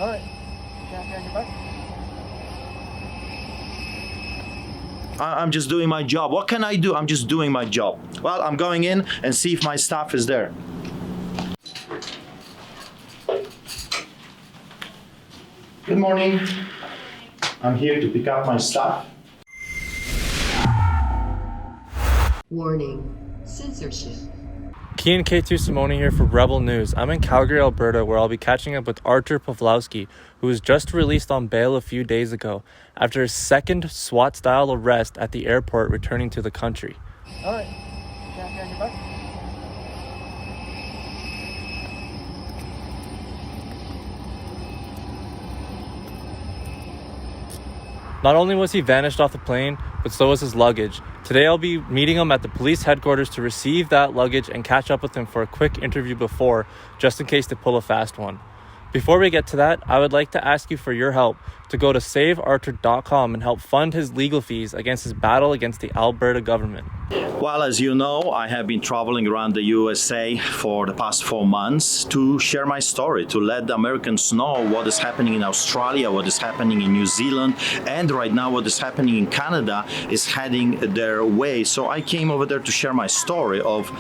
All right. Happy on your back? I'm just doing my job. What can I do? I'm just doing my job. Well, I'm going in and see if my staff is there. Good morning. I'm here to pick up my stuff. Warning, censorship. Kian K2 Simone here for Rebel News. I'm in Calgary, Alberta, where I'll be catching up with Artur Pawlowski, who was just released on bail a few days ago after his second SWAT-style arrest at the airport returning to the country. All right. Happy on your back? Not only was he vanished off the plane, but so was his luggage. Today I'll be meeting him at the police headquarters to receive that luggage and catch up with him for a quick interview before, just in case they pull a fast one. Before we get to that, I would like to ask you for your help to go to saveartur.com and help fund his legal fees against his battle against the Alberta government. Well, as you know, I have been traveling around the USA for the past 4 months to share my story, to let the Americans know what is happening in Australia, what is happening in New Zealand, and right now what is happening in Canada is heading their way. So I came over there to share my story of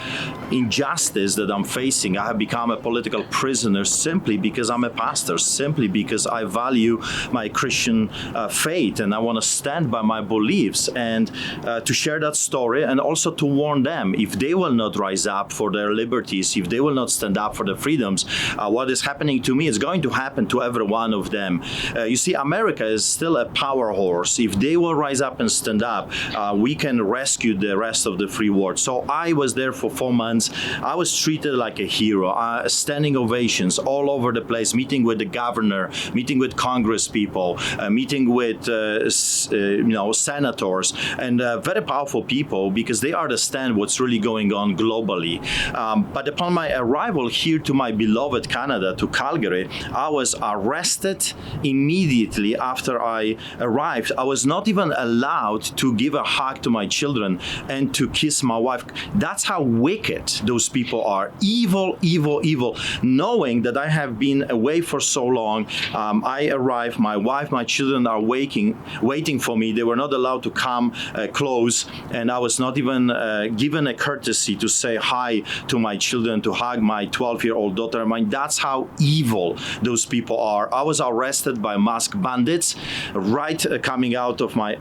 injustice that I'm facing. I have become a political prisoner simply because I'm a pastor, simply because I value my Christian faith and I want to stand by my beliefs, and to share that story and also to warn them, if they will not rise up for their liberties, if they will not stand up for their freedoms, what is happening to me is going to happen to every one of them. You see, America is still a power horse. If they will rise up and stand up, we can rescue the rest of the free world. So I was there for 4 months. I was treated like a hero, standing ovations all over the place, meeting with the governor, meeting with Congress people, meeting with senators, and very powerful people, because they understand what's really going on globally. But upon my arrival here to my beloved Canada, to Calgary, I was arrested immediately after I arrived. I was not even allowed to give a hug to my children and to kiss my wife. That's how wicked those people are. Evil, evil, evil. Knowing that I have been away for so long, I arrived, my wife, my children are waiting for me. They were not allowed to come close, and I was not even given a courtesy to say hi to my children, to hug my 12-year-old daughter. I mean, that's how evil those people are. I was arrested by masked bandits right coming out of my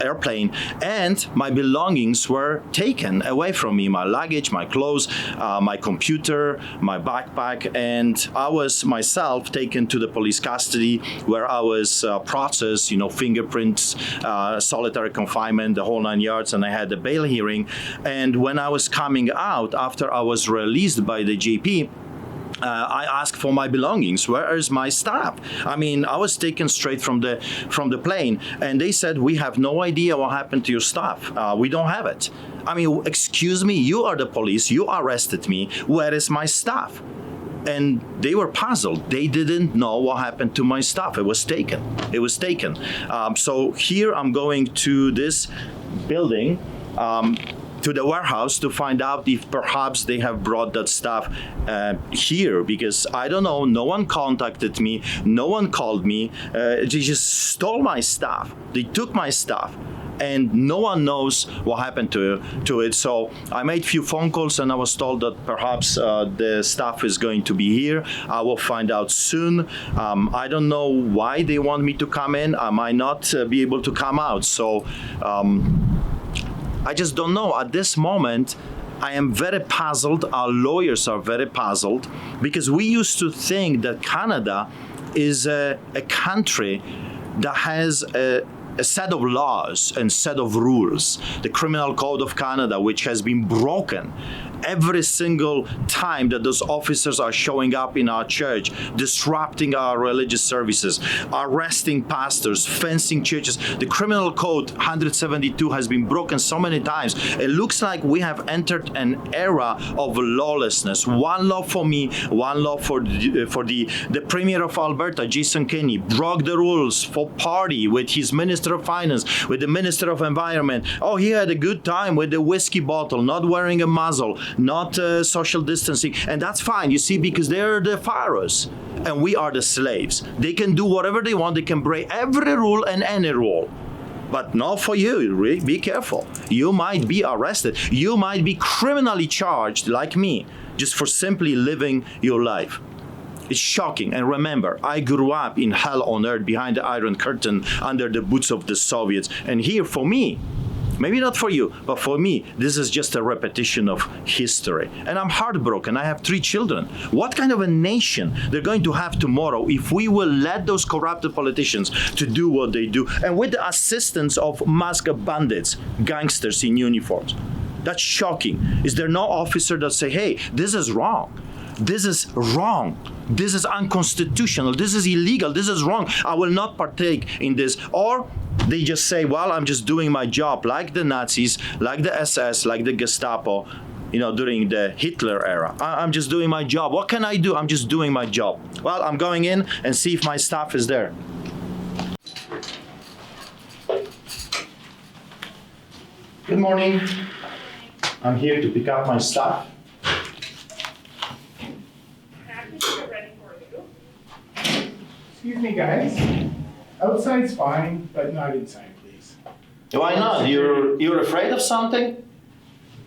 airplane, and my belongings were taken away from me, my luggage, my clothes, my computer, my backpack, and I was myself taken to the police custody, where I was processed, fingerprints, solitary confinement, the whole 9 yards, and I had a bail hearing. And when I was coming out, after I was released by the JP, I asked for my belongings. Where is my stuff? I mean, I was taken straight from the plane, and they said, we have no idea what happened to your stuff. We don't have it. I mean, excuse me, you are the police. You arrested me. Where is my stuff? And they were puzzled. They didn't know what happened to my stuff. It was taken. It was taken. So here I'm going to this building, to the warehouse, to find out if perhaps they have brought that stuff here, because I don't know. No one contacted me. No one called me. They just stole my stuff. They took my stuff, and no one knows what happened to it. So I made a few phone calls, and I was told that perhaps the stuff is going to be here. I will find out soon. I don't know why they want me to come in. I might not be able to come out. So I just don't know. At this moment, I am very puzzled. Our lawyers are very puzzled, because we used to think that Canada is a country that has a set of laws and set of rules. The Criminal Code of Canada, which has been broken every single time that those officers are showing up in our church, disrupting our religious services, arresting pastors, fencing churches. The Criminal Code 172 has been broken so many times. It looks like we have entered an era of lawlessness. One law for me, one law for the Premier of Alberta, Jason Kenney, broke the rules for party with his Minister of Finance, with the Minister of Environment. Oh, he had a good time with the whiskey bottle, not wearing a muzzle. not social distancing. And that's fine, you see, because they're the pharaohs and we are the slaves. They can do whatever they want. They can break every rule and any rule. But not for you. Really, be careful. You might be arrested. You might be criminally charged, like me, just for simply living your life. It's shocking. And remember, I grew up in hell on earth behind the Iron Curtain under the boots of the Soviets. And here, for me, maybe not for you, but for me, this is just a repetition of history. And I'm heartbroken. I have 3 children. What kind of a nation they're going to have tomorrow if we will let those corrupted politicians to do what they do, and with the assistance of masked bandits, gangsters in uniforms? That's shocking. Is there no officer that say, hey, this is wrong? This is wrong. This is unconstitutional. This is illegal. This is wrong. I will not partake in this. Or they just say, well, I'm just doing my job, like the Nazis, like the SS, like the Gestapo, during the Hitler era. I'm just doing my job. What can I do? I'm just doing my job. Well, I'm going in and see if my staff is there. Good morning. I'm here to pick up my stuff. Excuse me, guys. Outside's fine, but not inside, please. Why not? You're afraid of something?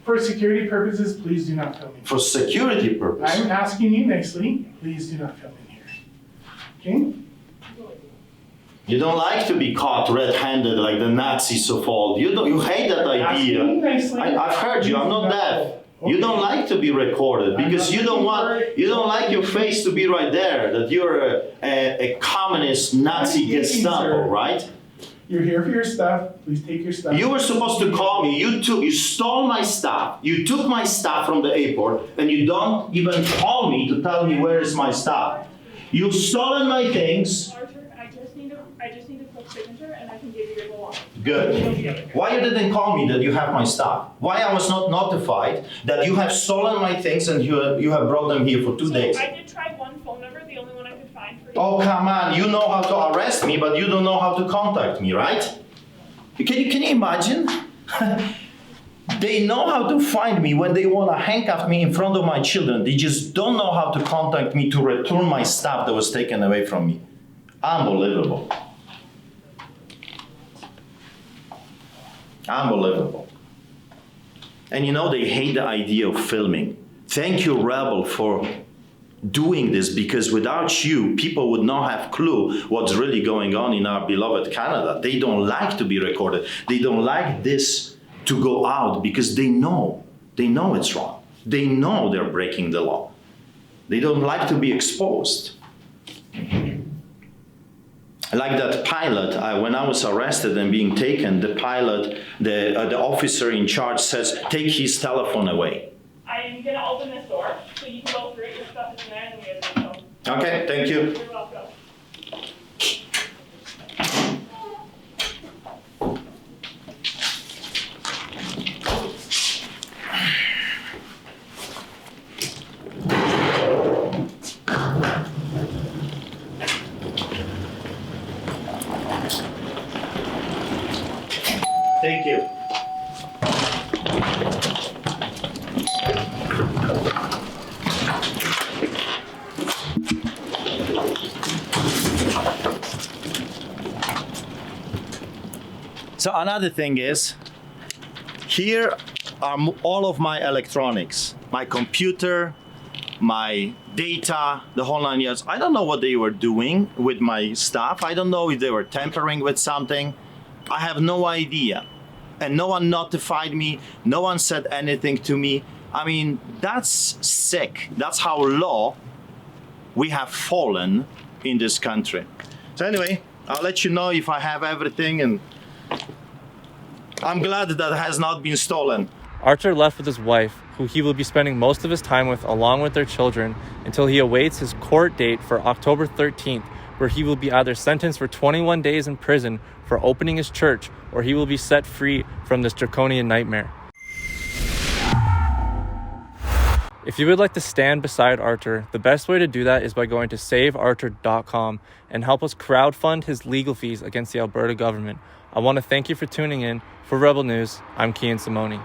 For security purposes, please do not film in here. For security purposes? I'm asking you nicely, please do not film in here. Okay? You don't like to be caught red-handed like the Nazis of old. You hate that idea. Asking nicely. I've heard you. I'm not deaf. Okay. You don't like to be recorded because you don't like your face to be right there. That you're a communist Nazi Gestapo, right? You're here for your stuff. Please take your stuff. You were supposed to call me. You stole my stuff. You took my stuff from the airport, and you don't even call me to tell me where is my stuff. You've stolen my things. Artur, I just need a quick signature, and I can give you your belongings. Good. Why you didn't call me that you have my stuff? Why I was not notified that you have stolen my things and you have brought them here for 2 days? I did try one phone number, the only one I could find for you. Oh, come on. You know how to arrest me, but you don't know how to contact me, right? Can you imagine? They know how to find me when they want to handcuff me in front of my children. They just don't know how to contact me to return my stuff that was taken away from me. Unbelievable. Unbelievable. And they hate the idea of filming. Thank you, Rebel, for doing this, because without you, people would not have clue what's really going on in our beloved Canada. They don't like to be recorded. They don't like this to go out because they know it's wrong. They know they're breaking the law. They don't like to be exposed. Like that pilot, when I was arrested and being taken, the pilot, the officer in charge says, take his telephone away. I'm going to open this door, so you can go through it. Your stuff is in there, and then we have to go. Okay, thank you. You're welcome. Thank you. So another thing is, here are all of my electronics, my computer, my data, the whole 9 yards. I don't know what they were doing with my stuff. I don't know if they were tampering with something. I have no idea. And no one notified me. No one said anything to me. I mean, that's sick. That's how low we have fallen in this country. So anyway, I'll let you know if I have everything, and I'm glad that has not been stolen. Artur left with his wife, who he will be spending most of his time with along with their children until he awaits his court date for October 13th, where he will be either sentenced for 21 days in prison for opening his church, or he will be set free from this draconian nightmare. If you would like to stand beside Artur, the best way to do that is by going to saveartur.com and help us crowdfund his legal fees against the Alberta government. I want to thank you for tuning in. For Rebel News, I'm Kian Simone.